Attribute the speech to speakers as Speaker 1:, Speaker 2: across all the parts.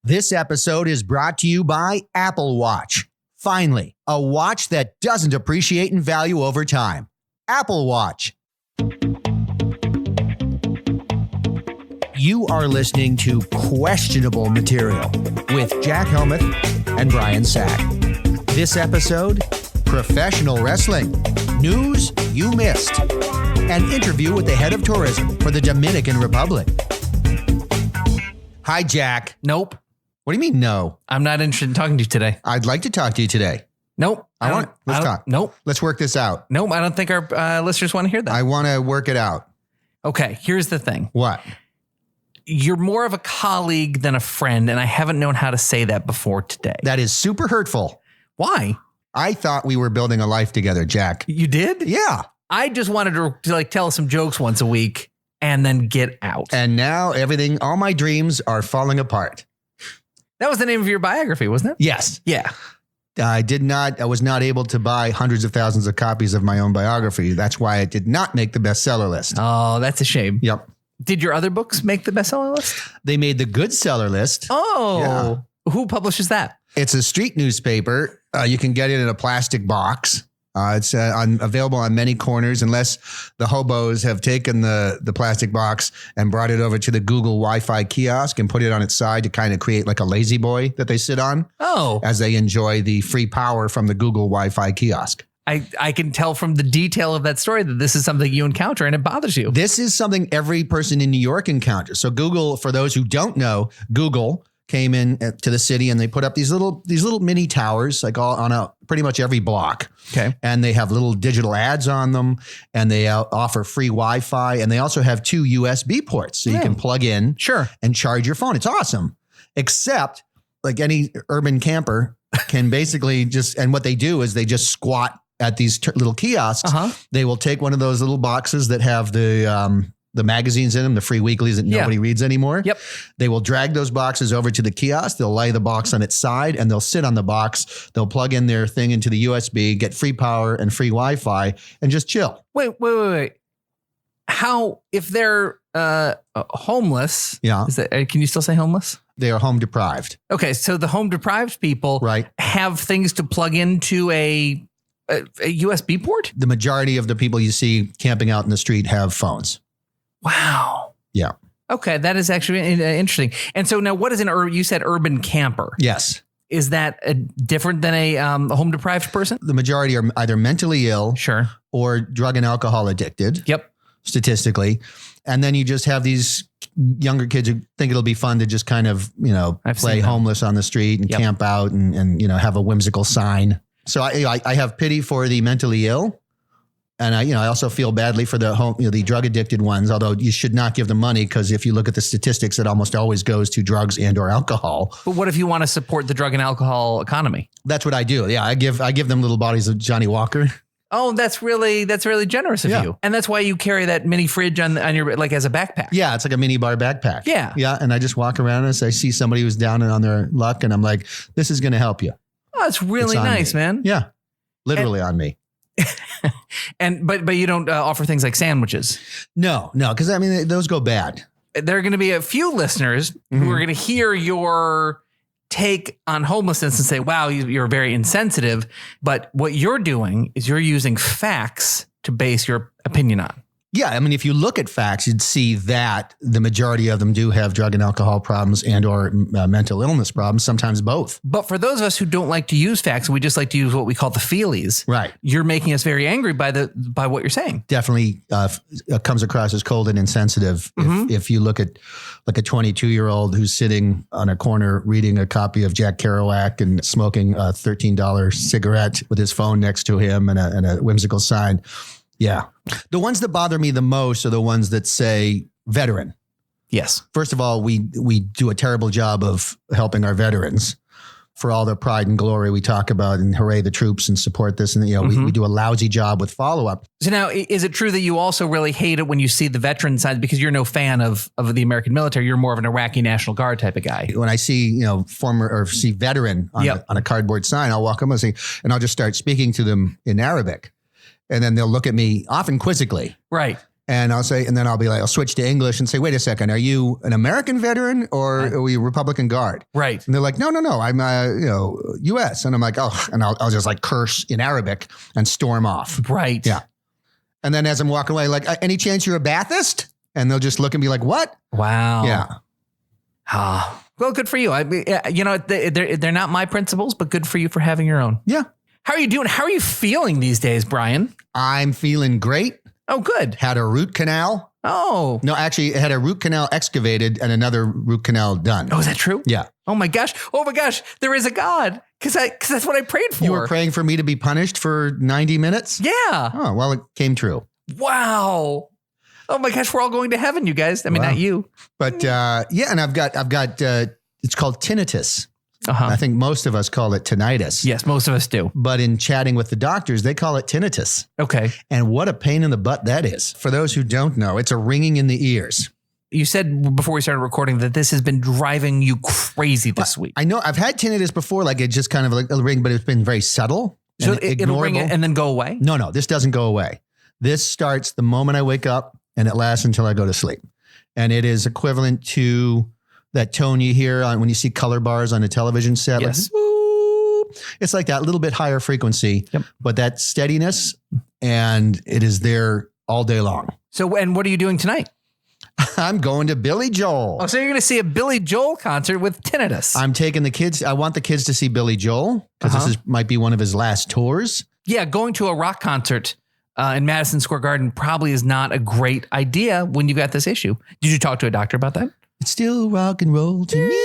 Speaker 1: This episode is brought to you by Apple Watch. Finally, a watch that doesn't appreciate in value over time. Apple Watch. You are listening to Questionable Material with Jack Helmuth and Brian Sack. This episode, professional wrestling, news you missed, an interview with the head of tourism for the Dominican Republic. Hi, Jack.
Speaker 2: Nope.
Speaker 1: What do you mean, no?
Speaker 2: I'm not interested in talking to you today.
Speaker 1: I'd like to talk to you today.
Speaker 2: Nope.
Speaker 1: Let's talk.
Speaker 2: Nope.
Speaker 1: Let's work this out.
Speaker 2: Nope. I don't think our listeners want to hear that.
Speaker 1: I want to work it out.
Speaker 2: Okay. Here's the thing.
Speaker 1: What?
Speaker 2: You're more of a colleague than a friend, and I haven't known how to say that before today.
Speaker 1: That is super hurtful.
Speaker 2: Why?
Speaker 1: I thought we were building a life together, Jack.
Speaker 2: You did?
Speaker 1: Yeah.
Speaker 2: I just wanted to tell some jokes once a week and then get out.
Speaker 1: And now all my dreams are falling apart.
Speaker 2: That was the name of your biography, wasn't it?
Speaker 1: Yes.
Speaker 2: Yeah.
Speaker 1: I was not able to buy hundreds of thousands of copies of my own biography. That's why it did not make the bestseller list.
Speaker 2: Oh, that's a shame.
Speaker 1: Yep.
Speaker 2: Did your other books make the bestseller list?
Speaker 1: They made the good seller list.
Speaker 2: Oh,
Speaker 1: yeah.
Speaker 2: Who publishes that?
Speaker 1: It's a street newspaper. You can get it in a plastic box. It's available on many corners unless the hobos have taken the plastic box and brought it over to the Google Wi-Fi kiosk and put it on its side to kind of create like a lazy boy that they sit on.
Speaker 2: Oh.
Speaker 1: As they enjoy the free power from the Google Wi-Fi kiosk.
Speaker 2: I can tell from the detail of that story that this is something you encounter and it bothers you.
Speaker 1: This is something every person in New York encounters. So Google, for those who don't know, Google came in to the city and they put up these little mini towers, like all on pretty much every block.
Speaker 2: Okay.
Speaker 1: And they have little digital ads on them and they offer free Wi-Fi. And they also have 2 USB ports. So you can plug in and charge your phone. It's awesome. Except like any urban camper can basically and what they do is they just squat at these little kiosks. They will take one of those little boxes that have the magazines in them, the free weeklies that nobody reads anymore.
Speaker 2: Yep.
Speaker 1: They will drag those boxes over to the kiosk. They'll lay the box on its side and they'll sit on the box. They'll plug in their thing into the USB, get free power and free Wi-Fi and just chill.
Speaker 2: Wait. How, if they're homeless, can you still say homeless?
Speaker 1: They are home deprived.
Speaker 2: Okay. So the home deprived people have things to plug into a USB port?
Speaker 1: The majority of the people you see camping out in the street have phones.
Speaker 2: Wow.
Speaker 1: Yeah.
Speaker 2: Okay. That is actually interesting. And so now what is you said urban camper?
Speaker 1: Yes.
Speaker 2: Is that different than a home deprived person?
Speaker 1: The majority are either mentally ill or drug and alcohol addicted.
Speaker 2: Yep.
Speaker 1: Statistically. And then you just have these younger kids who think it'll be fun to just kind of, play homeless on the street and camp out and have a whimsical sign. So I have pity for the mentally ill. And I also feel badly for the drug addicted ones, although you should not give them money because if you look at the statistics, it almost always goes to drugs and or alcohol.
Speaker 2: But what if you want to support the drug and alcohol economy?
Speaker 1: That's what I do. Yeah, I give them little bodies of Johnny Walker.
Speaker 2: Oh, that's really generous of you. And that's why you carry that mini fridge on your as a backpack.
Speaker 1: Yeah, it's like a mini bar backpack.
Speaker 2: Yeah.
Speaker 1: Yeah, and I just walk around and I see somebody who's down and on their luck and I'm like, this is going to help you.
Speaker 2: Oh, it's really nice, man.
Speaker 1: Yeah. Literally on me.
Speaker 2: But you don't offer things like sandwiches.
Speaker 1: No, because those go bad.
Speaker 2: There are going to be a few listeners who are going to hear your take on homelessness and say, wow, you're very insensitive. But what you're doing is you're using facts to base your opinion on.
Speaker 1: Yeah, if you look at facts, you'd see that the majority of them do have drug and alcohol problems and or mental illness problems, sometimes both.
Speaker 2: But for those of us who don't like to use facts, we just like to use what we call the feelies.
Speaker 1: Right. You're
Speaker 2: making us very angry by what you're saying.
Speaker 1: Definitely comes across as cold and insensitive. If you look at like a 22-year-old who's sitting on a corner reading a copy of Jack Kerouac and smoking a $13 cigarette with his phone next to him and a whimsical sign. Yeah. The ones that bother me the most are the ones that say veteran.
Speaker 2: Yes.
Speaker 1: First of all, we do a terrible job of helping our veterans for all the pride and glory we talk about and hooray the troops and support this. And, we do a lousy job with follow-up.
Speaker 2: So now, is it true that you also really hate it when you see the veteran side because you're no fan of the American military? You're more of an Iraqi National Guard type of guy.
Speaker 1: When I see, see veteran on a cardboard sign, I'll walk up and I'll just start speaking to them in Arabic. And then they'll look at me often quizzically.
Speaker 2: Right.
Speaker 1: And then I'll be like, I'll switch to English and say, wait a second, are you an American veteran or are you a Republican Guard?
Speaker 2: Right.
Speaker 1: And they're like, no, I'm U.S. And I'm like, oh, and I'll just like curse in Arabic and storm off.
Speaker 2: Right.
Speaker 1: Yeah. And then as I'm walking away, like, any chance you're a Baathist? And they'll just look at me like, what?
Speaker 2: Wow.
Speaker 1: Yeah.
Speaker 2: Well, good for you. They're not my principles, but good for you for having your own.
Speaker 1: Yeah.
Speaker 2: How are you doing? How are you feeling these days, Brian?
Speaker 1: I'm feeling great.
Speaker 2: Oh, good.
Speaker 1: Had a root canal.
Speaker 2: Oh.
Speaker 1: No, actually, I had a root canal excavated and another root canal done.
Speaker 2: Oh, is that true?
Speaker 1: Yeah.
Speaker 2: Oh my gosh. There is a God. Because that's what I prayed for.
Speaker 1: You were praying for me to be punished for 90 minutes?
Speaker 2: Yeah.
Speaker 1: Oh, well, it came true.
Speaker 2: Wow. Oh my gosh, we're all going to heaven, you guys. I mean, not you.
Speaker 1: But and I've got it's called tinnitus.
Speaker 2: Uh-huh.
Speaker 1: I think most of us call it tinnitus.
Speaker 2: Yes, most of us do.
Speaker 1: But in chatting with the doctors, they call it tinnitus.
Speaker 2: Okay.
Speaker 1: And what a pain in the butt that is. For those who don't know, it's a ringing in the ears.
Speaker 2: You said before we started recording that this has been driving you crazy this week.
Speaker 1: I know I've had tinnitus before, like it just kind of like a ring, but it's been very subtle.
Speaker 2: So it'll ring and then go away?
Speaker 1: No, this doesn't go away. This starts the moment I wake up and it lasts until I go to sleep. And it is equivalent to that tone you hear when you see color bars on a television set.
Speaker 2: Yes.
Speaker 1: Like, it's like that little bit higher frequency, but that steadiness, and it is there all day long.
Speaker 2: So, and what are you doing tonight?
Speaker 1: I'm going to Billy Joel.
Speaker 2: Oh, so you're going to see a Billy Joel concert with tinnitus.
Speaker 1: I'm taking the kids. I want the kids to see Billy Joel because this might be one of his last tours.
Speaker 2: Yeah, going to a rock concert in Madison Square Garden probably is not a great idea when you got this issue. Did you talk to a doctor about that?
Speaker 1: It's still rock and roll to me.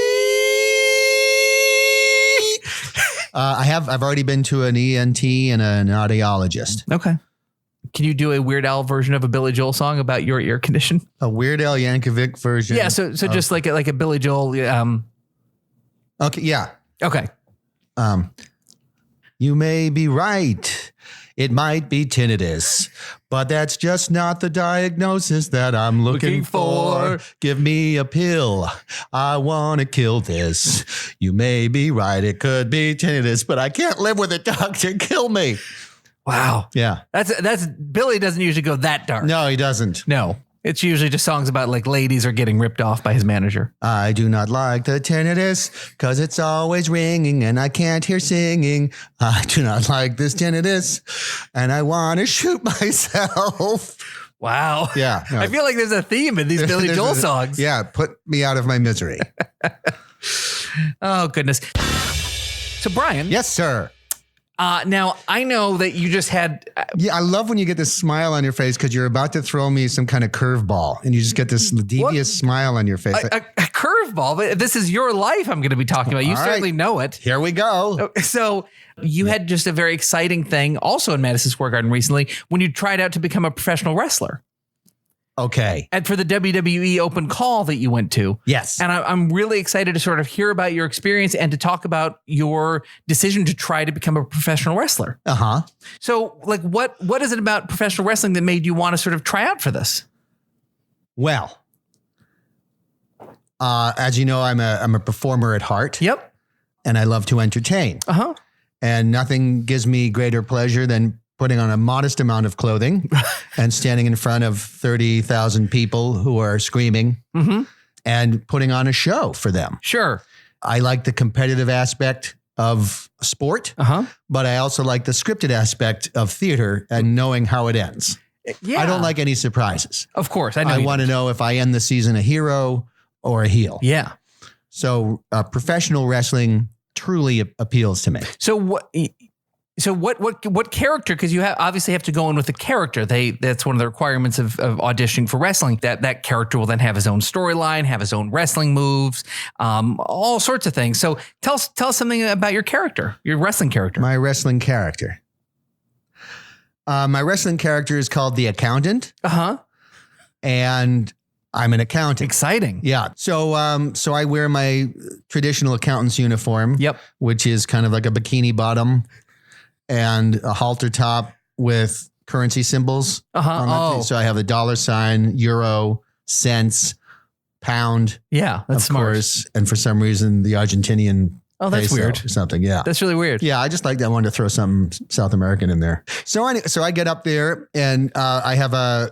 Speaker 1: I've already been to an ENT and an audiologist.
Speaker 2: Okay. Can you do a Weird Al version of a Billy Joel song about your ear condition?
Speaker 1: A Weird Al Yankovic version.
Speaker 2: Yeah. So just like a Billy Joel.
Speaker 1: Okay. Yeah.
Speaker 2: Okay.
Speaker 1: You may be right. It might be tinnitus, but that's just not the diagnosis that I'm looking for. Give me a pill. I want to kill this. You may be right. It could be tinnitus, but I can't live with it, doctor. Kill me.
Speaker 2: Wow.
Speaker 1: Yeah.
Speaker 2: That's Billy doesn't usually go that dark.
Speaker 1: No, he doesn't.
Speaker 2: No. It's usually just songs about like ladies are getting ripped off by his manager.
Speaker 1: I do not like the tinnitus because it's always ringing and I can't hear singing. I do not like this tinnitus and I want to shoot myself.
Speaker 2: Wow.
Speaker 1: Yeah. No.
Speaker 2: I feel like there's a theme in these Billy Joel songs.
Speaker 1: Yeah. Put me out of my misery.
Speaker 2: Oh, goodness. So, Brian.
Speaker 1: Yes, sir.
Speaker 2: Now, I know that you just had...
Speaker 1: yeah, I love when you get this smile on your face because you're about to throw me some kind of curveball and you just get this devious smile on your face.
Speaker 2: A curveball? But this is your life I'm going to be talking about. You certainly know it.
Speaker 1: Here we go.
Speaker 2: So you had just a very exciting thing also in Madison Square Garden recently when you tried out to become a professional wrestler.
Speaker 1: Okay.
Speaker 2: And for the WWE open call that you went to.
Speaker 1: Yes.
Speaker 2: And I'm really excited to sort of hear about your experience and to talk about your decision to try to become a professional wrestler.
Speaker 1: Uh-huh.
Speaker 2: So like what is it about professional wrestling that made you want to sort of try out for this?
Speaker 1: Well, as you know, I'm a performer at heart.
Speaker 2: Yep.
Speaker 1: And I love to entertain.
Speaker 2: Uh-huh.
Speaker 1: And nothing gives me greater pleasure than putting on a modest amount of clothing and standing in front of 30,000 people who are screaming and putting on a show for them.
Speaker 2: Sure.
Speaker 1: I like the competitive aspect of sport, but I also like the scripted aspect of theater and knowing how it ends.
Speaker 2: Yeah.
Speaker 1: I don't like any surprises.
Speaker 2: Of course. I know.
Speaker 1: I want to know if I end the season a hero or a heel.
Speaker 2: Yeah.
Speaker 1: So professional wrestling truly appeals to me.
Speaker 2: So what character? Because you obviously have to go in with a character. That's one of the requirements of auditioning for wrestling. That character will then have his own storyline, have his own wrestling moves, all sorts of things. So tell us something about your character, your wrestling character.
Speaker 1: My wrestling character. My wrestling character is called the Accountant. And I'm an accountant.
Speaker 2: Exciting.
Speaker 1: Yeah. So I wear my traditional accountant's uniform.
Speaker 2: Yep.
Speaker 1: Which is kind of like a bikini bottom and a halter top with currency symbols. So I have the $, euro, cents, pound.
Speaker 2: Yeah, that's smart.
Speaker 1: Course, and for some reason, the Argentinian.
Speaker 2: Oh, that's weird.
Speaker 1: Or something. Yeah.
Speaker 2: That's really weird.
Speaker 1: Yeah. I just like that. I wanted to throw something South American in there. So I get up there and I have a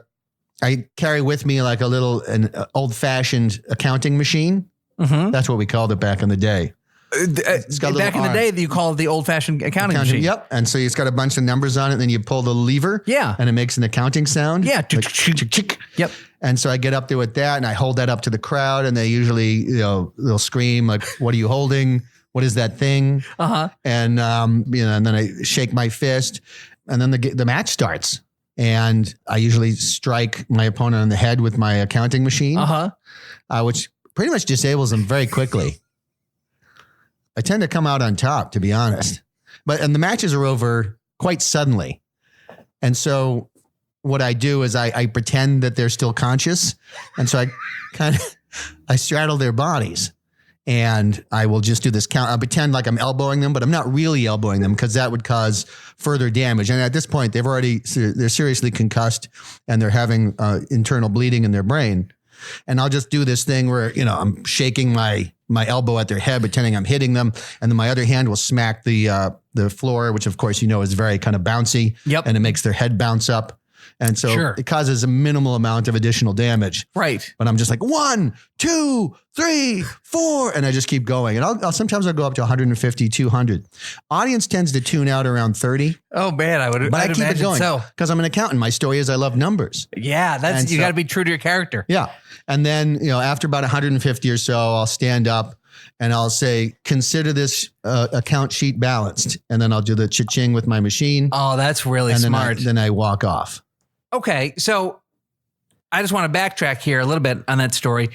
Speaker 1: I carry with me like an old-fashioned accounting machine. Mm-hmm. That's what we called it back in the day.
Speaker 2: Back in the day, you called it the old-fashioned accounting machine.
Speaker 1: Yep. And so it's got a bunch of numbers on it, and then you pull the lever.
Speaker 2: Yeah.
Speaker 1: And it makes an accounting sound.
Speaker 2: Yeah.
Speaker 1: Like,
Speaker 2: yep.
Speaker 1: And so I get up there with that, and I hold that up to the crowd, and they usually, they'll scream like, "What are you holding? What is that thing?"
Speaker 2: Uh-huh.
Speaker 1: And and then I shake my fist, and then the match starts, and I usually strike my opponent on the head with my accounting machine, which pretty much disables them very quickly. I tend to come out on top, to be honest. And the matches are over quite suddenly. And so what I do is I pretend that they're still conscious. And so I straddle their bodies, and I will just do this count. I'll pretend like I'm elbowing them, but I'm not really elbowing them because that would cause further damage. And at this point, they're seriously concussed, and they're having internal bleeding in their brain. And I'll just do this thing where, I'm shaking my elbow at their head, pretending I'm hitting them. And then my other hand will smack the floor, which of course, is very kind of bouncy.
Speaker 2: Yep.
Speaker 1: And it makes their head bounce up. And so It causes a minimal amount of additional damage.
Speaker 2: Right.
Speaker 1: But I'm just like 1, 2, 3, 4. And I just keep going. And sometimes I'll go up to 150, 200. Audience tends to tune out around 30.
Speaker 2: Oh man,
Speaker 1: But I keep it going because I'm an accountant. My story is I love numbers.
Speaker 2: Yeah. You got to be true to your character.
Speaker 1: Yeah. And then, after about 150 or so, I'll stand up and I'll say, "Consider this account sheet balanced." And then I'll do the cha-ching with my machine.
Speaker 2: Oh, that's really smart.
Speaker 1: Then I walk off.
Speaker 2: Okay. So I just want to backtrack here a little bit on that story.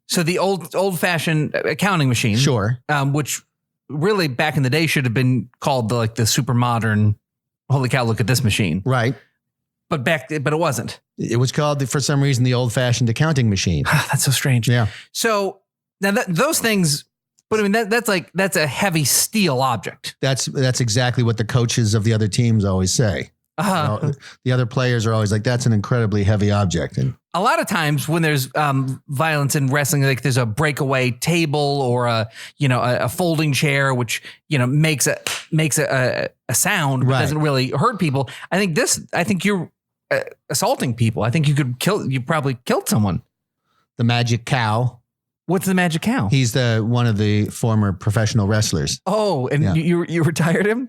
Speaker 2: So the old fashioned accounting machine,
Speaker 1: sure,
Speaker 2: which really back in the day should have been called the super modern, holy cow, look at this machine.
Speaker 1: Right.
Speaker 2: But it wasn't.
Speaker 1: It was called, for some reason, the old-fashioned accounting machine.
Speaker 2: That's so strange.
Speaker 1: Yeah.
Speaker 2: So now those things, but I mean that's a heavy steel object.
Speaker 1: That's exactly what the coaches of the other teams always say. The other players are always like, "That's an incredibly heavy object." And
Speaker 2: a lot of times when there's violence in wrestling, like there's a breakaway table or a folding chair, which makes a sound, but doesn't really hurt people. I think you're assaulting people. I think you probably killed someone.
Speaker 1: The Magic Cow.
Speaker 2: What's the Magic Cow?
Speaker 1: He's one of the former professional wrestlers.
Speaker 2: Oh, and you retired him?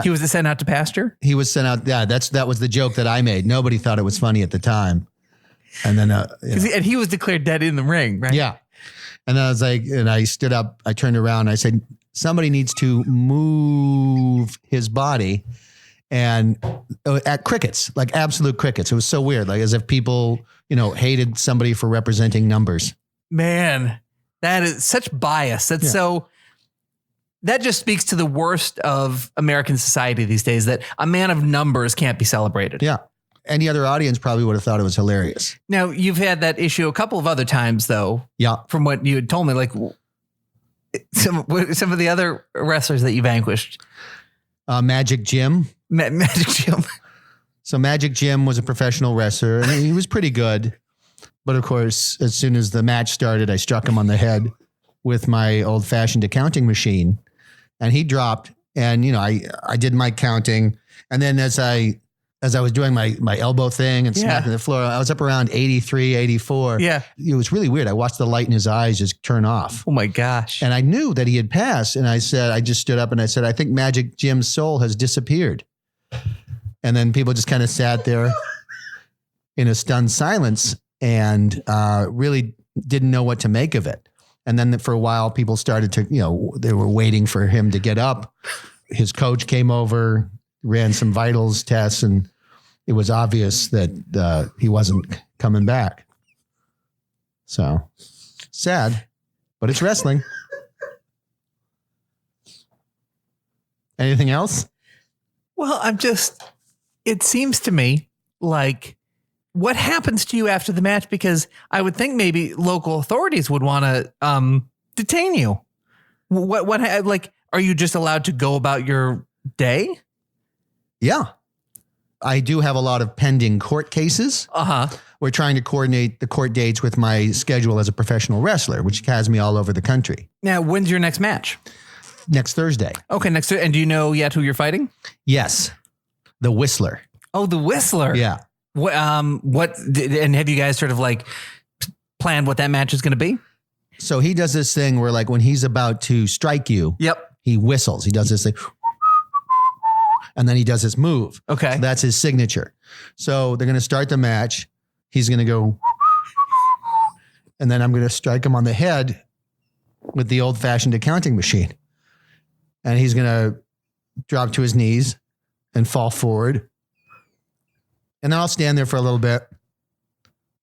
Speaker 2: He was sent out to pasture?
Speaker 1: He was sent out. Yeah, that was the joke that I made. Nobody thought it was funny at the time. And then,
Speaker 2: and he was declared dead in the ring, right?
Speaker 1: Yeah. And then I was like, and I stood up, I turned around, and I said, "Somebody needs to move his body." And at crickets, like absolute crickets. It was so weird, like as if people, hated somebody for representing numbers.
Speaker 2: Man, that is such bias. That's so. That just speaks to the worst of American society these days, that a man of numbers can't be celebrated.
Speaker 1: Yeah. Any other audience probably would have thought it was hilarious.
Speaker 2: Now, you've had that issue a couple of other times, though.
Speaker 1: Yeah.
Speaker 2: From what you had told me, like some of the other wrestlers that you vanquished.
Speaker 1: Magic Jim.
Speaker 2: Magic Jim.
Speaker 1: So Magic Jim was a professional wrestler, and he was pretty good. But of course, as soon as the match started, I struck him on the head with my old-fashioned accounting machine. And he dropped, and I did my counting, and then as I was doing my elbow thing and smacking the floor, I was up around 83, 84.
Speaker 2: Yeah,
Speaker 1: it was really weird. I watched the light in his eyes just turn off.
Speaker 2: Oh my gosh!
Speaker 1: And I knew that he had passed, and I just stood up and I said, "I think Magic Jim's soul has disappeared." And then people just kind of sat there in a stunned silence and really didn't know what to make of it. And then for a while, people started to, they were waiting for him to get up. His coach came over, ran some vitals tests, and it was obvious that he wasn't coming back. So sad, but it's wrestling. Anything else?
Speaker 2: Well, it seems to me like, what happens to you after the match? Because I would think maybe local authorities would want to detain you. What are you just allowed to go about your day?
Speaker 1: Yeah. I do have a lot of pending court cases. We're trying to coordinate the court dates with my schedule as a professional wrestler, which has me all over the country.
Speaker 2: Now, when's your next match?
Speaker 1: Next Thursday.
Speaker 2: Okay, and do you know yet who you're fighting?
Speaker 1: Yes. The Whistler.
Speaker 2: Oh, the Whistler.
Speaker 1: Yeah.
Speaker 2: And have you guys sort of like planned what that match is going to be?
Speaker 1: So he does this thing where like when he's about to strike you, he whistles. He does this thing. And then he does this move.
Speaker 2: Okay.
Speaker 1: So that's his signature. So they're going to start the match. He's going to go. And then I'm going to strike him on the head with the old fashioned accounting machine. And he's going to drop to his knees and fall forward. And then I'll stand there for a little bit,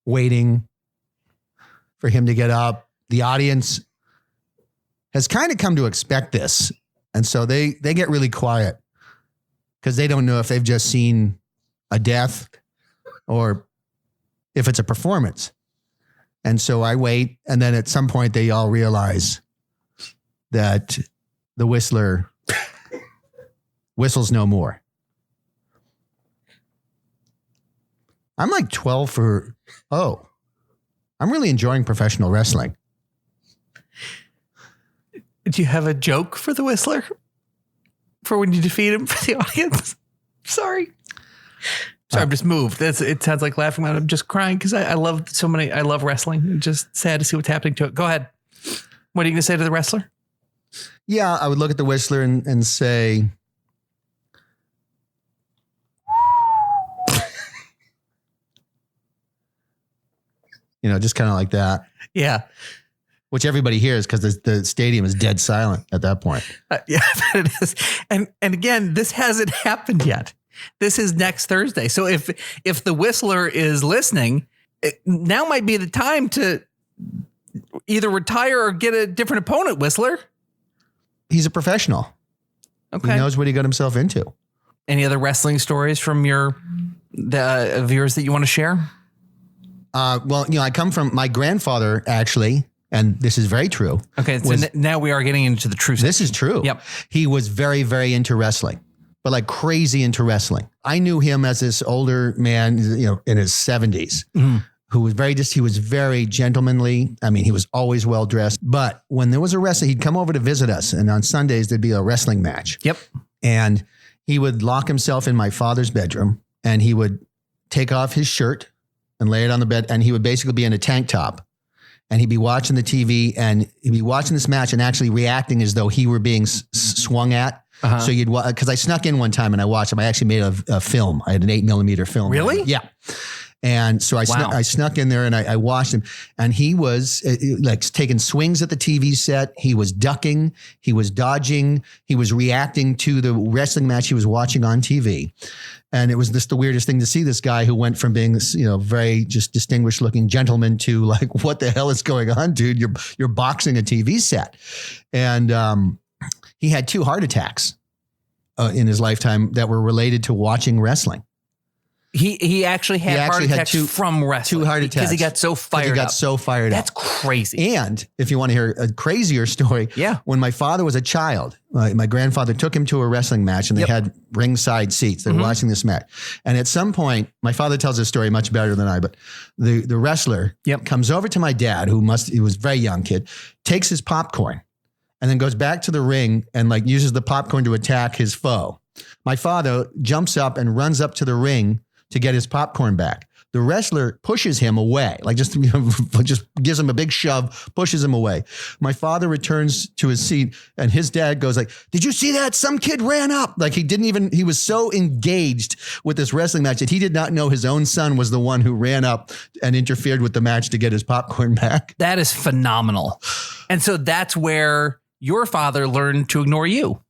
Speaker 1: waiting for him to get up. The audience has kind of come to expect this. And so they get really quiet because they don't know if they've just seen a death or if it's a performance. And so I wait. And then at some point they all realize that the whistler whistles no more. I'm like 12 for, I'm really enjoying professional wrestling.
Speaker 2: Do you have a joke for the whistler? For when you defeat him for the audience? Sorry, I'm just moved. It sounds like laughing out. I'm just crying because I love I love wrestling. It's just sad to see what's happening to it. Go ahead. What are you going to say to the wrestler?
Speaker 1: Yeah, I would look at the whistler and say, just kind of like that.
Speaker 2: Yeah.
Speaker 1: Which everybody hears because the stadium is dead silent at that point.
Speaker 2: Yeah, it is. And again, this hasn't happened yet. This is next Thursday. So if the whistler is listening, now might be the time to either retire or get a different opponent, whistler.
Speaker 1: He's a professional.
Speaker 2: Okay.
Speaker 1: He knows what he got himself into. Any
Speaker 2: other wrestling stories from the viewers that you want to share?
Speaker 1: Well, I come from my grandfather, actually, and this is very true.
Speaker 2: Okay, so now we are getting into the true stuff.
Speaker 1: This is true.
Speaker 2: Yep.
Speaker 1: He was very, very into wrestling, but like crazy into wrestling. I knew him as this older man, in his 70s, who was he was very gentlemanly. I mean, he was always well dressed. But when there was a wrestler, he'd come over to visit us, and on Sundays there'd be a wrestling match.
Speaker 2: Yep.
Speaker 1: And he would lock himself in my father's bedroom, and he would take off his shirt and lay it on the bed, and he would basically be in a tank top. And he'd be watching the TV, and he'd be watching this match and actually reacting as though he were being swung at. Uh-huh. So because I snuck in one time and I watched him. I actually made a film. I had an 8mm film.
Speaker 2: Really?
Speaker 1: Yeah. And so I snuck in there and I watched him, and he was like taking swings at the TV set. He was ducking, he was dodging, he was reacting to the wrestling match he was watching on TV. And it was just the weirdest thing to see this guy who went from being this, very just distinguished looking gentleman to like, what the hell is going on, dude? You're boxing a TV set. And he had 2 heart attacks in his lifetime that were related to watching wrestling.
Speaker 2: He actually had heart attacks from wrestling.
Speaker 1: 2 heart attacks.
Speaker 2: Because he got so fired up.
Speaker 1: That's
Speaker 2: crazy.
Speaker 1: And if you want to hear a crazier story, when my father was a child, my grandfather took him to a wrestling match, and they had ringside seats. They were watching this match. And at some point, my father tells this story much better than I, but the wrestler comes over to my dad, he was a very young kid, takes his popcorn, and then goes back to the ring and like uses the popcorn to attack his foe. My father jumps up and runs up to the ring to get his popcorn back. The wrestler pushes him away, like just gives him a big shove, pushes him away. My father returns to his seat, and his dad goes like, "Did you see that? Some kid ran up." Like he was so engaged with this wrestling match that he did not know his own son was the one who ran up and interfered with the match to get his popcorn back.
Speaker 2: That is phenomenal. And so that's where your father learned to ignore you.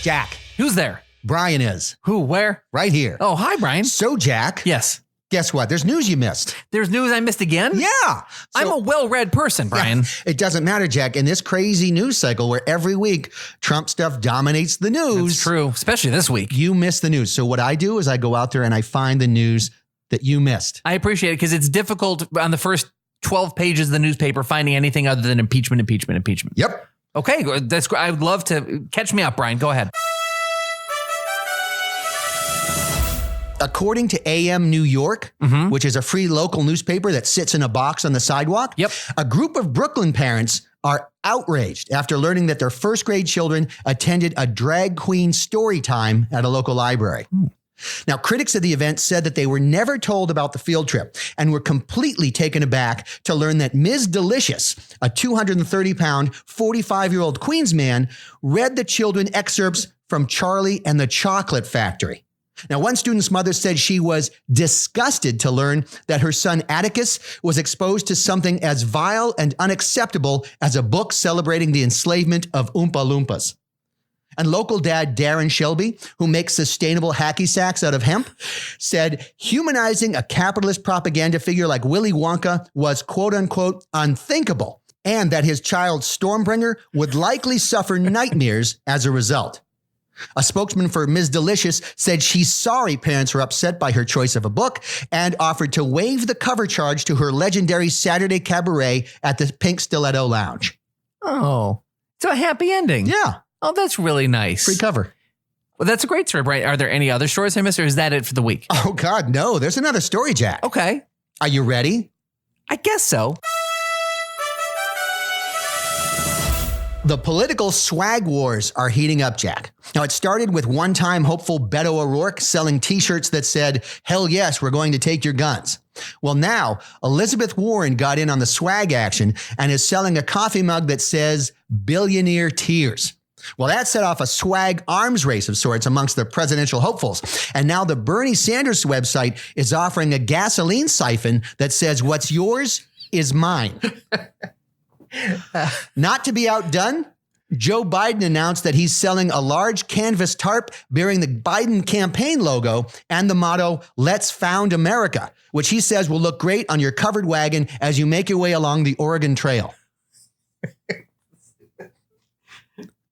Speaker 1: Jack.
Speaker 2: Who's there?
Speaker 1: Brian is.
Speaker 2: Who? Where?
Speaker 1: Right here.
Speaker 2: Oh, hi, Brian.
Speaker 1: So, Jack.
Speaker 2: Yes.
Speaker 1: Guess what? There's news you missed.
Speaker 2: There's news I missed again?
Speaker 1: Yeah.
Speaker 2: I'm a well-read person, Brian.
Speaker 1: Yeah, it doesn't matter, Jack. In this crazy news cycle where every week Trump stuff dominates the news.
Speaker 2: That's true, especially this week.
Speaker 1: You miss the news. So what I do is I go out there and I find the news that you missed.
Speaker 2: I appreciate it because it's difficult on the first 12 pages of the newspaper finding anything other than impeachment.
Speaker 1: Yep.
Speaker 2: Okay, that's great. I would love to catch me up, Brian. Go ahead.
Speaker 1: According to AM New York, which is a free local newspaper that sits in a box on the sidewalk, a group of Brooklyn parents are outraged after learning that their first grade children attended a drag queen story time at a local library. Now, critics of the event said that they were never told about the field trip and were completely taken aback to learn that Ms. Delicious, a 230-pound, 45-year-old Queens man, read the children excerpts from Charlie and the Chocolate Factory. Now, one student's mother said she was disgusted to learn that her son Atticus was exposed to something as vile and unacceptable as a book celebrating the enslavement of Oompa Loompas. And local dad Darren Shelby, who makes sustainable hacky sacks out of hemp, said humanizing a capitalist propaganda figure like Willy Wonka was quote unquote unthinkable, and that his child Stormbringer would likely suffer nightmares as a result. A spokesman for Ms. Delicious said she's sorry parents were upset by her choice of a book and offered to waive the cover charge to her legendary Saturday cabaret at the Pink Stiletto Lounge.
Speaker 2: Oh, it's a happy ending.
Speaker 1: Yeah.
Speaker 2: Oh, that's really nice.
Speaker 1: Free cover.
Speaker 2: Well, that's a great story, Brian. Are there any other stories I missed, or is that it for the week?
Speaker 1: Oh, God, no. There's another story, Jack.
Speaker 2: Okay.
Speaker 1: Are you ready?
Speaker 2: I guess so.
Speaker 1: The political swag wars are heating up, Jack. Now, it started with one-time hopeful Beto O'Rourke selling T-shirts that said, "Hell yes, we're going to take your guns." Well, now, Elizabeth Warren got in on the swag action and is selling a coffee mug that says, "Billionaire Tears." Well, that set off a swag arms race of sorts amongst the presidential hopefuls. And now the Bernie Sanders website is offering a gasoline siphon that says, "What's yours is mine." Not to be outdone, Joe Biden announced that he's selling a large canvas tarp bearing the Biden campaign logo and the motto, "Let's Found America," which he says will look great on your covered wagon as you make your way along the Oregon Trail.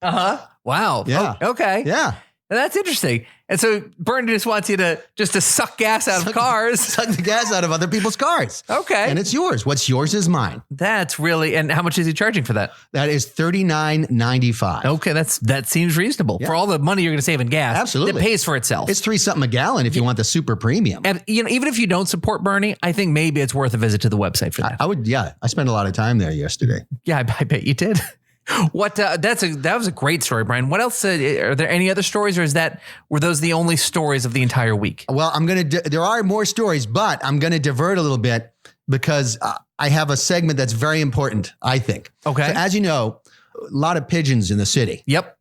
Speaker 2: Wow.
Speaker 1: Yeah.
Speaker 2: Oh, okay.
Speaker 1: Yeah.
Speaker 2: Now, that's interesting. And so Bernie just wants you to suck gas out of cars.
Speaker 1: Suck the gas out of other people's cars.
Speaker 2: Okay.
Speaker 1: And it's yours. What's yours is mine.
Speaker 2: That's really, and how much is he charging for that?
Speaker 1: That is $39.95.
Speaker 2: Okay. that seems reasonable for all the money you're going to save in gas.
Speaker 1: Absolutely.
Speaker 2: It pays for itself.
Speaker 1: It's $3 something a gallon if you want the super premium.
Speaker 2: And even if you don't support Bernie, I think maybe it's worth a visit to the website for that.
Speaker 1: I would. Yeah. I spent a lot of time there yesterday.
Speaker 2: Yeah, I bet you did. What that was a great story, Brian. What else? Are there any other stories, or were those the only stories of the entire week?
Speaker 1: Well, there are more stories, but I'm going to divert a little bit because I have a segment that's very important, I think.
Speaker 2: Okay.
Speaker 1: So as you know, a lot of pigeons in the city.
Speaker 2: Yep.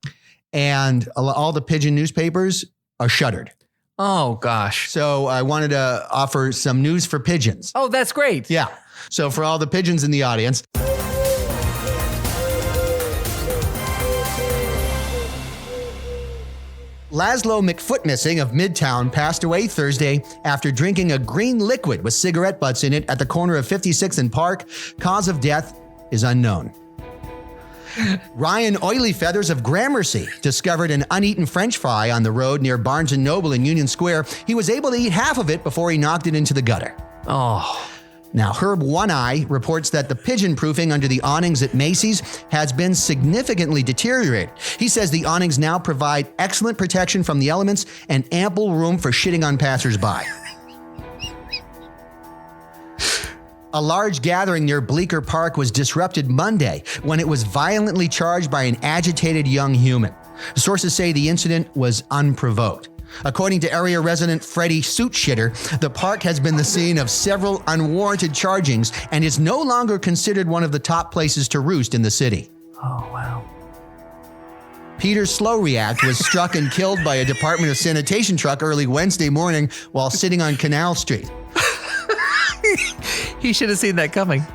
Speaker 1: And all the pigeon newspapers are shuttered.
Speaker 2: Oh, gosh.
Speaker 1: So I wanted to offer some news for pigeons.
Speaker 2: Oh, that's great.
Speaker 1: Yeah. So for all the pigeons in the audience. Laszlo McFootmissing of Midtown passed away Thursday after drinking a green liquid with cigarette butts in it at the corner of 56th and Park. Cause of death is unknown. Ryan Oily Feathers of Gramercy discovered an uneaten French fry on the road near Barnes & Noble in Union Square. He was able to eat half of it before he knocked it into the gutter.
Speaker 2: Oh.
Speaker 1: Now, Herb One Eye reports that the pigeon proofing under the awnings at Macy's has been significantly deteriorated. He says the awnings now provide excellent protection from the elements and ample room for shitting on passersby. A large gathering near Bleecker Park was disrupted Monday when it was violently charged by an agitated young human. Sources say the incident was unprovoked. According to area resident Freddie Suitshitter, the park has been the scene of several unwarranted chargings and is no longer considered one of the top places to roost in the city.
Speaker 2: Oh, wow.
Speaker 1: Peter Slowreact was struck and killed by a Department of Sanitation truck early Wednesday morning while sitting on Canal Street.
Speaker 2: He should have seen that coming.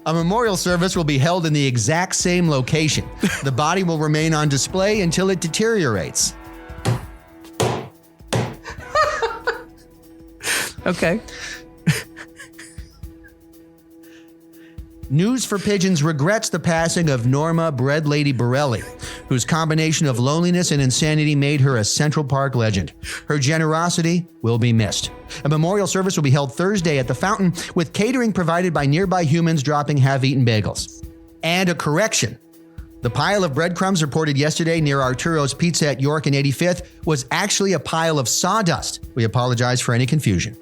Speaker 1: A memorial service will be held in the exact same location. The body will remain on display until it deteriorates.
Speaker 2: Okay.
Speaker 1: News for Pigeons regrets the passing of Norma Bread Lady Borelli, whose combination of loneliness and insanity made her a Central Park legend. Her generosity will be missed. A memorial service will be held Thursday at the Fountain, with catering provided by nearby humans dropping half-eaten bagels. And a correction. The pile of breadcrumbs reported yesterday near Arturo's Pizza at York and 85th was actually a pile of sawdust. We apologize for any confusion.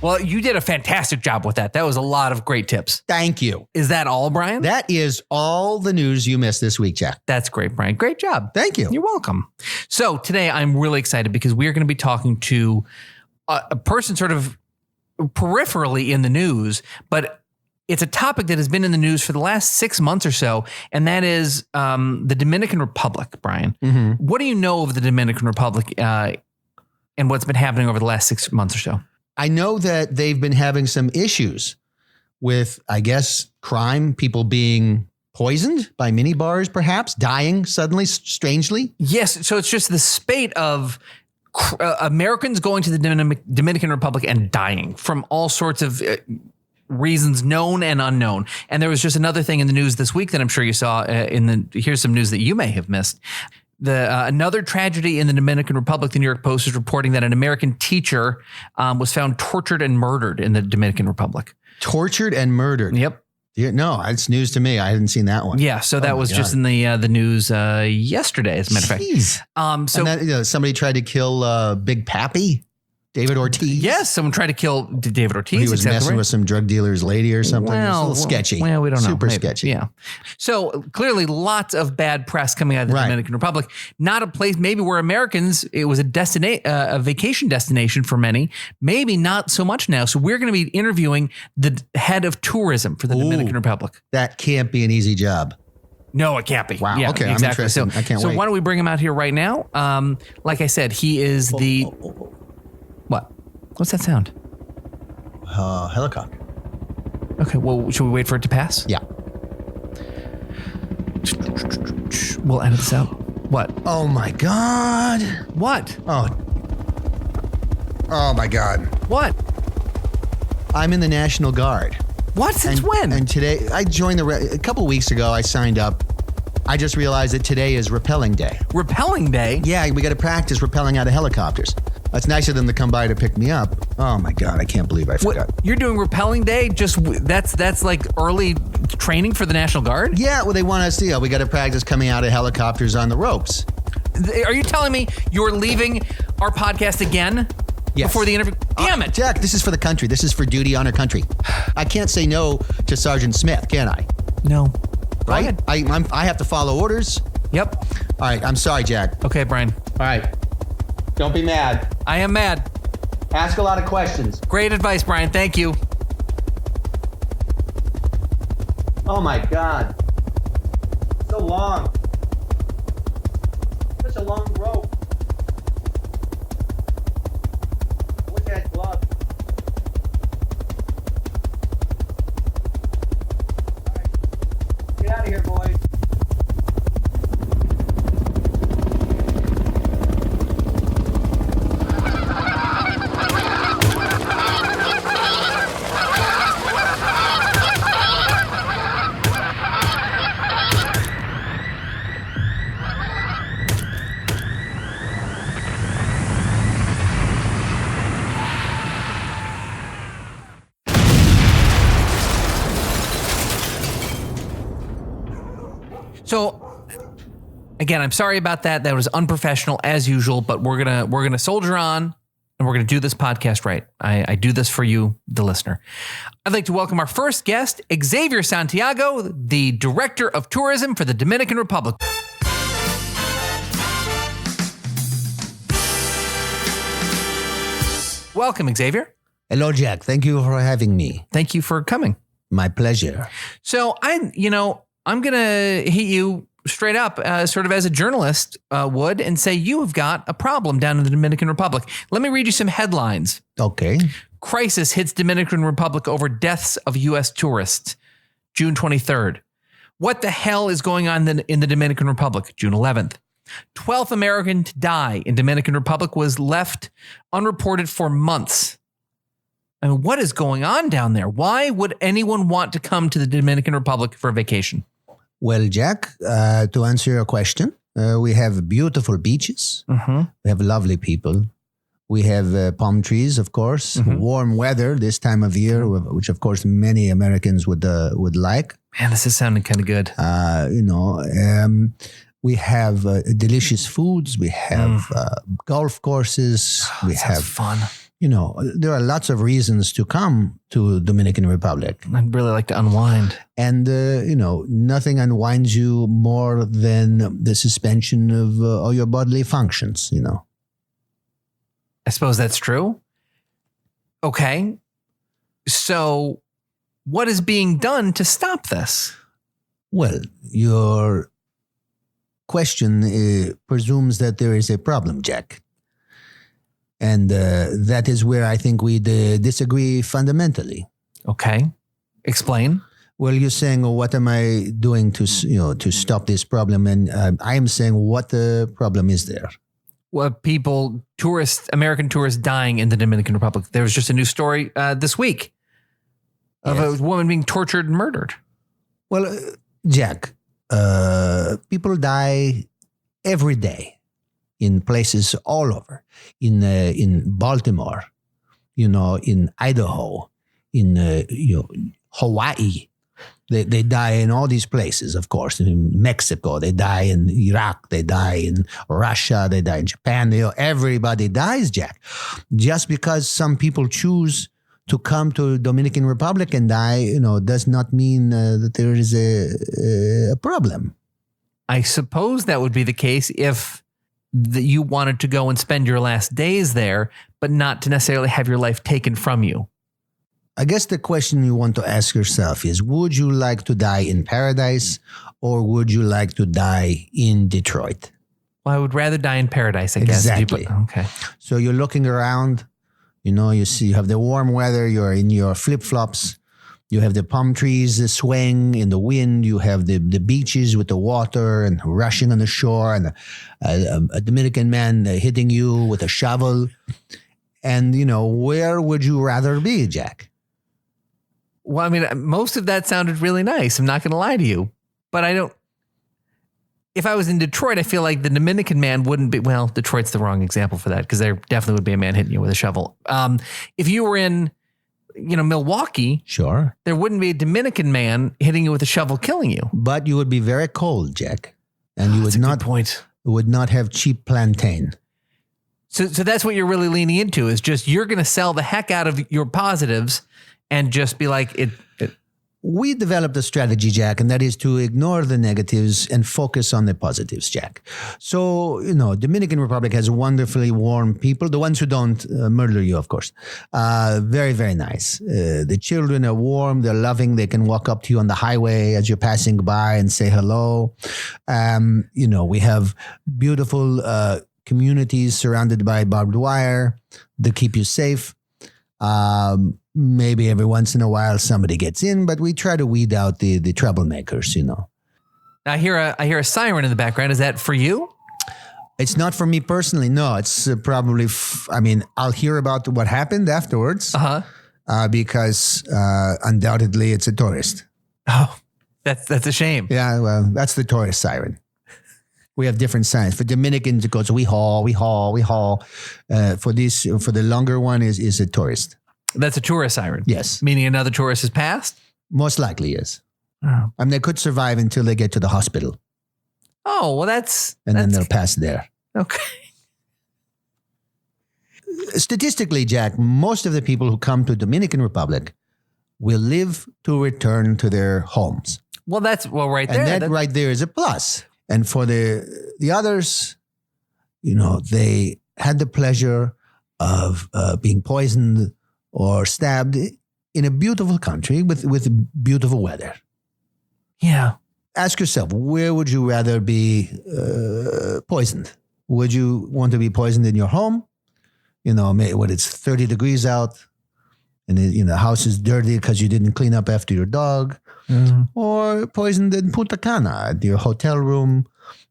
Speaker 2: Well, you did a fantastic job with that. That was a lot of great tips.
Speaker 1: Thank you.
Speaker 2: Is that all, Brian?
Speaker 1: That is all the news you missed this week, Jack.
Speaker 2: That's great, Brian. Great job.
Speaker 1: Thank you.
Speaker 2: You're welcome. So today I'm really excited because we are going to be talking to a person sort of peripherally in the news, but it's a topic that has been in the news for the last 6 months or so, and that is the Dominican Republic, Brian. Mm-hmm. What do you know of the Dominican Republic and what's been happening over the last 6 months or so?
Speaker 1: I know that they've been having some issues with, I guess, crime, people being poisoned by minibars, perhaps, dying suddenly, strangely.
Speaker 2: Yes. So it's just the spate of Americans going to the Dominican Republic and dying from all sorts of reasons known and unknown. And there was just another thing in the news this week that I'm sure you saw here's some news that you may have missed. Another tragedy in the Dominican Republic. The New York Post is reporting that an American teacher was found tortured and murdered in the Dominican Republic.
Speaker 1: Tortured and murdered.
Speaker 2: Yep.
Speaker 1: No, it's news to me. I hadn't seen that one.
Speaker 2: Yeah, so that was just in the news yesterday, as a matter of fact.
Speaker 1: So and then, somebody tried to kill Big Pappy. David Ortiz?
Speaker 2: Yes, someone tried to kill David Ortiz.
Speaker 1: He was messing with some drug dealer's lady or something.
Speaker 2: Well,
Speaker 1: it was a little sketchy.
Speaker 2: Well, we don't know.
Speaker 1: Super sketchy.
Speaker 2: Yeah. So clearly lots of bad press coming out of the Dominican Republic. Not a place maybe where Americans, it was a vacation destination for many. Maybe not so much now. So we're going to be interviewing the head of tourism for the Dominican Republic.
Speaker 1: That can't be an easy job.
Speaker 2: No, it can't be.
Speaker 1: Wow.
Speaker 2: Yeah,
Speaker 1: okay.
Speaker 2: Exactly.
Speaker 1: I'm interested. I can't wait.
Speaker 2: So why don't we bring him out here right now? Like I said, he is the... What? What's that sound?
Speaker 1: Helicopter.
Speaker 2: Okay, well, should we wait for it to pass?
Speaker 1: Yeah.
Speaker 2: We'll edit this out. What?
Speaker 1: Oh my God.
Speaker 2: What?
Speaker 1: Oh my God.
Speaker 2: What?
Speaker 1: I'm in the National Guard.
Speaker 2: What? Since when?
Speaker 1: And today, I joined a couple weeks ago, I signed up. I just realized that today is rappelling day.
Speaker 2: Rappelling day?
Speaker 1: Yeah, we got to practice rappelling out of helicopters. It's nice of them to come by to pick me up. Oh my God, I can't believe I forgot.
Speaker 2: What, you're doing rappelling day? Just that's like early training for the National Guard?
Speaker 1: Yeah, well, they want us to, we got to practice coming out of helicopters on the ropes.
Speaker 2: Are you telling me you're leaving our podcast again?
Speaker 1: Yes.
Speaker 2: Before the interview? Damn it.
Speaker 1: Jack, this is for the country. This is for duty, honor, country. I can't say no to Sergeant Smith, can I?
Speaker 2: No.
Speaker 1: Right? I have to follow orders.
Speaker 2: Yep.
Speaker 1: All right, I'm sorry, Jack.
Speaker 2: Okay, Brian.
Speaker 1: All right. Don't be mad.
Speaker 2: I am mad.
Speaker 1: Ask a lot of questions.
Speaker 2: Great advice, Brian. Thank you.
Speaker 1: Oh my God. So long. Such a long rope. I wish I had gloves. All right. Get out of here, boys.
Speaker 2: So, again, I'm sorry about that. That was unprofessional as usual, but we're gonna soldier on and we're gonna do this podcast right. I do this for you, the listener. I'd like to welcome our first guest, Xavier Santiago, the Director of Tourism for the Dominican Republic. Welcome, Xavier.
Speaker 1: Hello, Jack. Thank you for having me.
Speaker 2: Thank you for coming.
Speaker 1: My pleasure.
Speaker 2: So I'm going to hit you straight up, sort of as a journalist would, and say you have got a problem down in the Dominican Republic. Let me read you some headlines.
Speaker 1: Okay.
Speaker 2: Crisis hits Dominican Republic over deaths of U.S. tourists. June 23rd. What the hell is going on in the Dominican Republic? June 11th. 12th American to die in Dominican Republic was left unreported for months. I mean, what is going on down there? Why would anyone want to come to the Dominican Republic for a vacation?
Speaker 1: Well, Jack, to answer your question, we have beautiful beaches. Mm-hmm. We have lovely people. We have palm trees, of course, warm weather this time of year, which, of course, many Americans would like.
Speaker 2: Man, this is sounding kind of good.
Speaker 1: We have delicious foods. We have golf courses. We have
Speaker 2: fun.
Speaker 1: there are lots of reasons to come to Dominican Republic.
Speaker 2: I'd really like to unwind.
Speaker 1: And, nothing unwinds you more than the suspension of all your bodily functions,
Speaker 2: I suppose that's true. Okay. So what is being done to stop this?
Speaker 1: Well, your question presumes that there is a problem, Jack. And that is where I think we disagree fundamentally.
Speaker 2: Okay. Explain.
Speaker 1: Well, you're saying, what am I doing to stop this problem? And I am saying, what the problem is there?
Speaker 2: Well, American tourists dying in the Dominican Republic. There was just a new story this week of a woman being tortured and murdered.
Speaker 1: Well, Jack, people die every day in places all over, in Baltimore, in Idaho, in Hawaii. They die in all these places, of course. In Mexico, they die in Iraq, they die in Russia, they die in Japan. Everybody dies, Jack. Just because some people choose to come to Dominican Republic and die, does not mean that there is a problem.
Speaker 2: I suppose that would be the case if you wanted to go and spend your last days there, but not to necessarily have your life taken from you.
Speaker 1: I guess the question you want to ask yourself is, would you like to die in paradise or would you like to die in Detroit?
Speaker 2: Well, I would rather die in paradise, I guess.
Speaker 1: Exactly.
Speaker 2: Okay.
Speaker 1: So you're looking around, you see, you have the warm weather, you're in your flip-flops, you have the palm trees swaying in the wind, you have the beaches with the water and rushing on the shore, and a Dominican man hitting you with a shovel. And, where would you rather be, Jack?
Speaker 2: Well, I mean, most of that sounded really nice. I'm not going to lie to you, but if I was in Detroit, I feel like the Dominican man wouldn't be, well, Detroit's the wrong example for that because there definitely would be a man hitting you with a shovel. If you were in, Milwaukee,
Speaker 1: sure,
Speaker 2: there wouldn't be a Dominican man hitting you with a shovel, killing you.
Speaker 1: But you would be very cold, Jack. And you would not have cheap plantain.
Speaker 2: So that's what you're really leaning into is just, you're going to sell the heck out of your positives and just be like it.
Speaker 1: We developed a strategy, Jack, and that is to ignore the negatives and focus on the positives, Jack. So, Dominican Republic has wonderfully warm people, the ones who don't murder you, of course. Very, very nice. The children are warm, they're loving, they can walk up to you on the highway as you're passing by and say hello. We have beautiful communities surrounded by barbed wire that keep you safe. Maybe every once in a while somebody gets in, but we try to weed out the troublemakers,
Speaker 2: I hear a siren in the background. Is that for you?
Speaker 1: It's not for me personally. No, it's probably, I'll hear about what happened afterwards. Because undoubtedly it's a tourist.
Speaker 2: Oh, that's a shame.
Speaker 1: Yeah, well, that's the tourist siren. We have different signs. For Dominicans, it goes, we haul. For the longer one is a tourist.
Speaker 2: That's a tourist siren?
Speaker 1: Yes.
Speaker 2: Meaning another tourist has passed?
Speaker 1: Most likely, yes.
Speaker 2: Oh.
Speaker 1: They could survive until they get to the hospital.
Speaker 2: Oh, well,
Speaker 1: then they'll pass there.
Speaker 2: Okay.
Speaker 1: Statistically, Jack, most of the people who come to Dominican Republic will live to return to their homes.
Speaker 2: Well, right there.
Speaker 1: And that right there is a plus. And for the others, they had the pleasure of being poisoned or stabbed in a beautiful country with beautiful weather.
Speaker 2: Yeah.
Speaker 1: Ask yourself, where would you rather be poisoned? Would you want to be poisoned in your home? When it's 30 degrees out and the house is dirty because you didn't clean up after your dog, or poisoned in Punta Cana at your hotel room,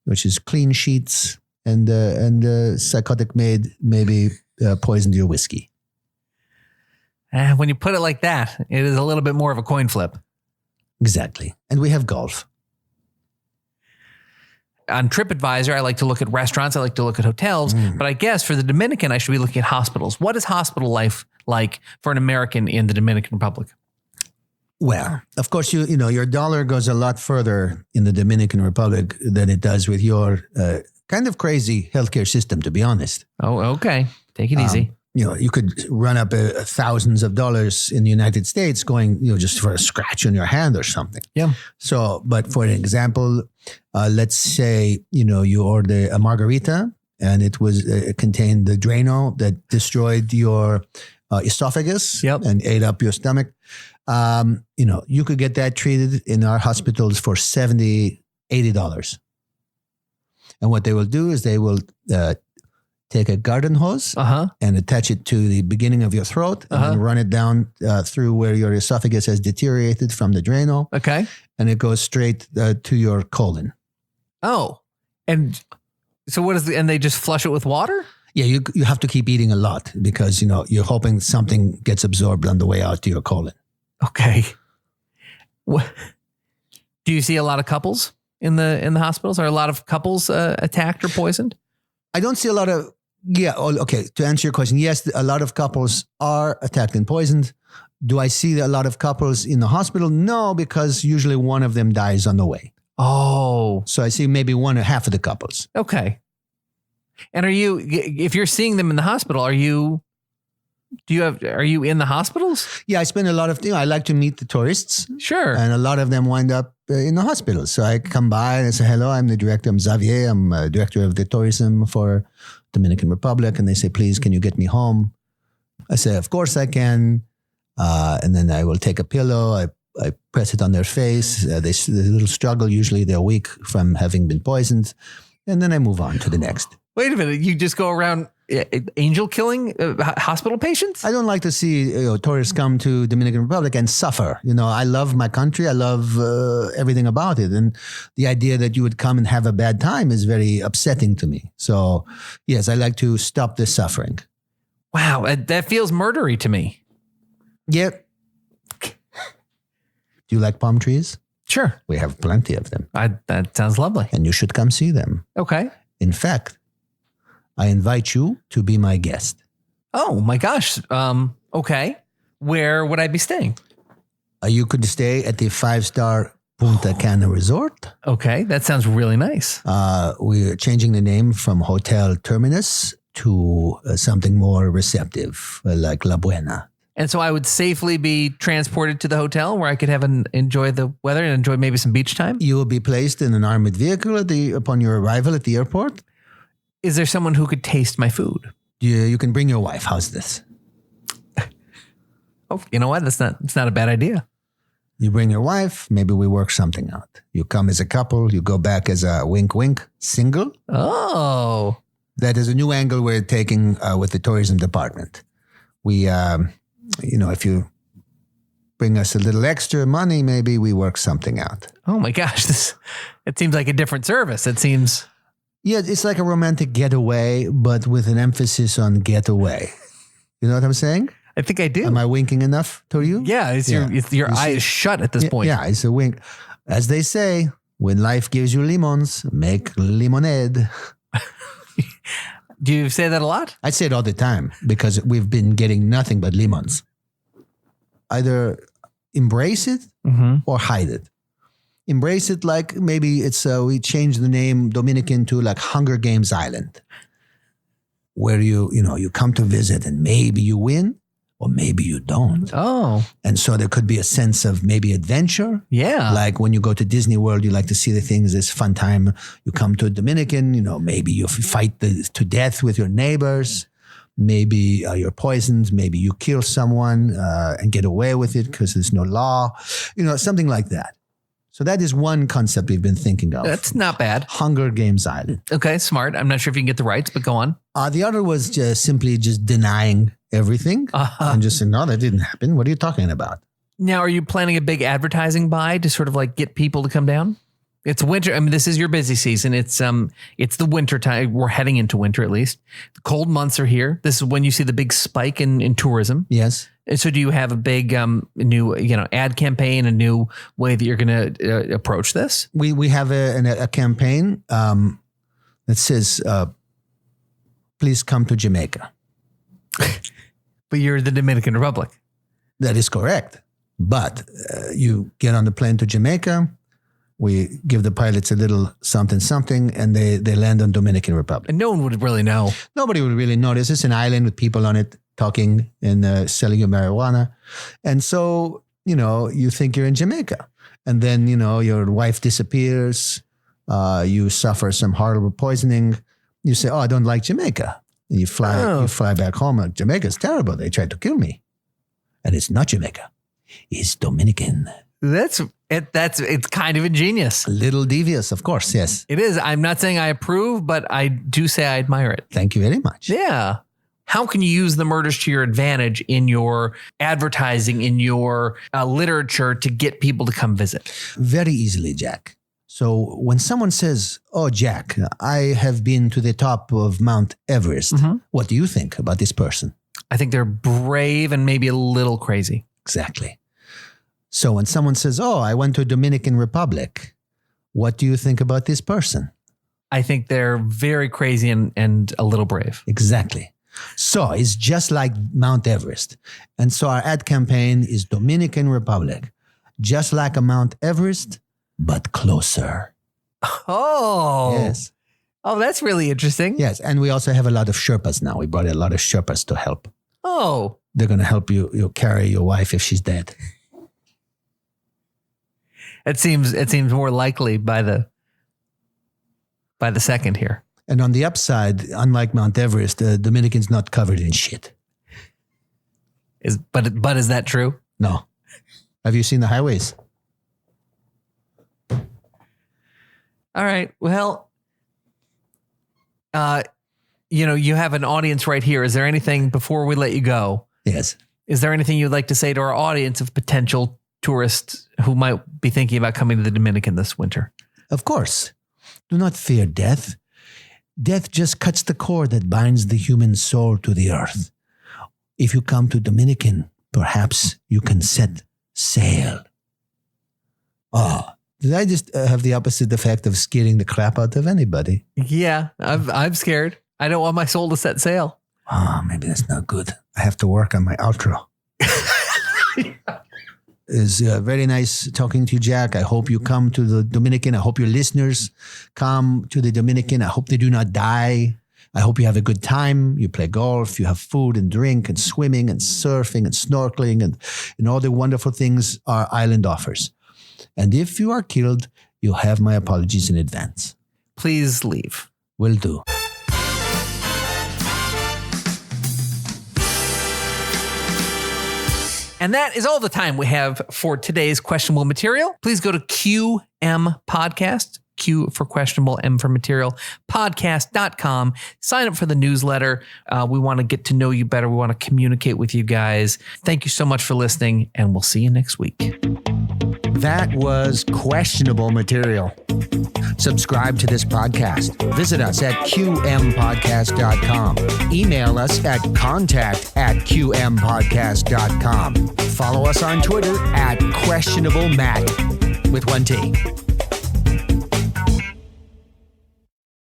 Speaker 1: which is clean sheets and psychotic maid maybe poisoned your whiskey.
Speaker 2: When you put it like that, it is a little bit more of a coin flip.
Speaker 1: Exactly. And we have golf.
Speaker 2: On TripAdvisor, I like to look at restaurants. I like to look at hotels. But I guess for the Dominican, I should be looking at hospitals. What is hospital life like for an American in the Dominican Republic?
Speaker 1: Well, of course, your dollar goes a lot further in the Dominican Republic than it does with your kind of crazy healthcare system, to be honest.
Speaker 2: Oh, okay. Take it easy.
Speaker 1: you could run up thousands of dollars in the United States going, just for a scratch on your hand or something.
Speaker 2: Yeah.
Speaker 1: So, but for example, let's say, you order a margarita and it contained the Drano that destroyed your esophagus and ate up your stomach. You could get that treated in our hospitals for $70, $80. And what they will do is they will take a garden hose and attach it to the beginning of your throat and then run it down through where your esophagus has deteriorated from the Drano.
Speaker 2: Okay.
Speaker 1: And it goes straight to your colon.
Speaker 2: Oh, and so and they just flush it with water?
Speaker 1: Yeah, you have to keep eating a lot because, you're hoping something gets absorbed on the way out to your colon.
Speaker 2: Okay. What? Do you see a lot of couples in the hospitals? Are a lot of couples attacked or poisoned?
Speaker 1: I don't see a lot of, okay. To answer your question, yes, a lot of couples are attacked and poisoned. Do I see a lot of couples in the hospital? No, because usually one of them dies on the way.
Speaker 2: Oh.
Speaker 1: So I see maybe one or half of the couples.
Speaker 2: Okay. And if you're seeing them in the hospital, are you in the hospitals?
Speaker 1: Yeah, I spend a lot of, I like to meet the tourists.
Speaker 2: Sure.
Speaker 1: And a lot of them wind up in the hospital. So I come by and I say, hello, I'm the director. I'm Xavier. I'm director of the tourism for Dominican Republic. And they say, please, can you get me home? I say, of course I can. And then I will take a pillow. I press it on their face. They a little struggle. Usually they're weak from having been poisoned. And then I move on to the next.
Speaker 2: Wait a minute. You just go around angel killing hospital patients?
Speaker 1: I don't like to see tourists come to Dominican Republic and suffer. I love my country. I love everything about it. And the idea that you would come and have a bad time is very upsetting to me. So yes, I like to stop this suffering.
Speaker 2: Wow. That feels murdery to me.
Speaker 1: Yep. Do you like palm trees?
Speaker 2: Sure.
Speaker 1: We have plenty of them.
Speaker 2: That sounds lovely.
Speaker 1: And you should come see them.
Speaker 2: Okay.
Speaker 1: In fact, I invite you to be my guest.
Speaker 2: Oh my gosh. Okay. Where would I be staying?
Speaker 1: You could stay at the 5-star Punta Cana Resort.
Speaker 2: Okay. That sounds really nice.
Speaker 1: We're changing the name from Hotel Terminus to something more receptive, like La Buena.
Speaker 2: And so I would safely be transported to the hotel where I could enjoy the weather and enjoy maybe some beach time?
Speaker 1: You will be placed in an armored vehicle upon your arrival at the airport.
Speaker 2: Is there someone who could taste my food?
Speaker 1: You can bring your wife. How's this?
Speaker 2: Oh, you know what? It's not a bad idea.
Speaker 1: You bring your wife. Maybe we work something out. You come as a couple. You go back as a wink single.
Speaker 2: Oh.
Speaker 1: That is a new angle we're taking with the tourism department. We, if you bring us a little extra money, maybe we work something out.
Speaker 2: Oh my gosh. It seems like a different service. It seems...
Speaker 1: Yeah, it's like a romantic getaway, but with an emphasis on getaway. You know what I'm saying?
Speaker 2: I think I do.
Speaker 1: Am I winking enough to you?
Speaker 2: Yeah, your eye is shut at this point.
Speaker 1: Yeah, it's a wink. As they say, when life gives you lemons, make lemonade.
Speaker 2: Do you say that a lot?
Speaker 1: I say it all the time because we've been getting nothing but lemons. Either embrace it or hide it. Embrace it like maybe it's we changed the name Dominican to like Hunger Games Island, where you come to visit and maybe you win or maybe you don't.
Speaker 2: Oh.
Speaker 1: And so there could be a sense of maybe adventure.
Speaker 2: Yeah.
Speaker 1: Like when you go to Disney World, you like to see the things. It's fun time. You come to a Dominican, maybe you fight to death with your neighbors. Maybe you're poisoned. Maybe you kill someone and get away with it because there's no law. Something like that. So that is one concept we've been thinking of.
Speaker 2: That's not bad.
Speaker 1: Hunger Games Island.
Speaker 2: Okay, smart. I'm not sure if you can get the rights, but go on.
Speaker 1: The other was simply denying everything and just saying, no, that didn't happen. What are you talking about?
Speaker 2: Now, are you planning a big advertising buy to sort of like get people to come down? It's winter. I mean, this is your busy season. It's the winter time. We're heading into winter at least. The cold months are here. This is when you see the big spike in tourism.
Speaker 1: Yes.
Speaker 2: And so do you have a big new ad campaign, a new way that you're going to approach this?
Speaker 1: We have a campaign that says, please come to Jamaica.
Speaker 2: But you're the Dominican Republic.
Speaker 1: That is correct. But you get on the plane to Jamaica. We give the pilots a little something, and they land on Dominican Republic.
Speaker 2: And no one would really know.
Speaker 1: Nobody would really notice. It's an island with people on it. talking and selling you marijuana. And so, you think you're in Jamaica. And then, your wife disappears. You suffer some horrible poisoning. You say, I don't like Jamaica. And you fly back home. Like, Jamaica's terrible. They tried to kill me. And it's not Jamaica. It's Dominican.
Speaker 2: It's kind of ingenious.
Speaker 1: A little devious, of course. Yes.
Speaker 2: It is. I'm not saying I approve, but I do say I admire it.
Speaker 1: Thank you very much.
Speaker 2: Yeah. How can you use the murders to your advantage in your advertising, in your literature to get people to come visit?
Speaker 1: Very easily, Jack. So when someone says, Jack, I have been to the top of Mount Everest. Mm-hmm. What do you think about this person?
Speaker 2: I think they're brave and maybe a little crazy.
Speaker 1: Exactly. So when someone says, I went to Dominican Republic, what do you think about this person?
Speaker 2: I think they're very crazy and a little brave.
Speaker 1: Exactly. So it's just like Mount Everest. And so our ad campaign is Dominican Republic, just like a Mount Everest, but closer.
Speaker 2: Oh.
Speaker 1: Yes.
Speaker 2: Oh, that's really interesting.
Speaker 1: Yes. And we also have a lot of Sherpas now. We brought a lot of Sherpas to help.
Speaker 2: Oh.
Speaker 1: They're going to help you carry your wife if she's dead.
Speaker 2: It seems more likely by the second here.
Speaker 1: And on the upside, unlike Mount Everest, the Dominican's not covered in shit.
Speaker 2: But is that true?
Speaker 1: No. Have you seen the highways?
Speaker 2: All right. Well, you have an audience right here. Is there anything before we let you go?
Speaker 1: Yes.
Speaker 2: Is there anything you'd like to say to our audience of potential tourists who might be thinking about coming to the Dominican this winter?
Speaker 1: Of course. Do not fear death. Death just cuts the cord that binds the human soul to the earth. If you come to Dominican, perhaps you can set sail. Did I just have the opposite effect of scaring the crap out of anybody?
Speaker 2: Yeah, I'm scared. I don't want my soul to set sail.
Speaker 1: Maybe that's not good. I have to work on my outro. It's very nice talking to you, Jack. I hope you come to the Dominican. I hope your listeners come to the Dominican. I hope they do not die. I hope you have a good time. You play golf. You have food and drink and swimming and surfing and snorkeling and all the wonderful things our island offers. And if you are killed, you'll have my apologies in advance.
Speaker 2: Please leave.
Speaker 1: Will do.
Speaker 2: And that is all the time we have for today's questionable material. Please go to QM Podcast, Q for questionable, M for material, podcast.com. Sign up for the newsletter. We want to get to know you better. We want to communicate with you guys. Thank you so much for listening, and we'll see you next week.
Speaker 1: That was questionable material. Subscribe to this podcast. Visit us at qmpodcast.com. Email us at contact@qmpodcast.com. Follow us on Twitter at questionablemat with 1 T.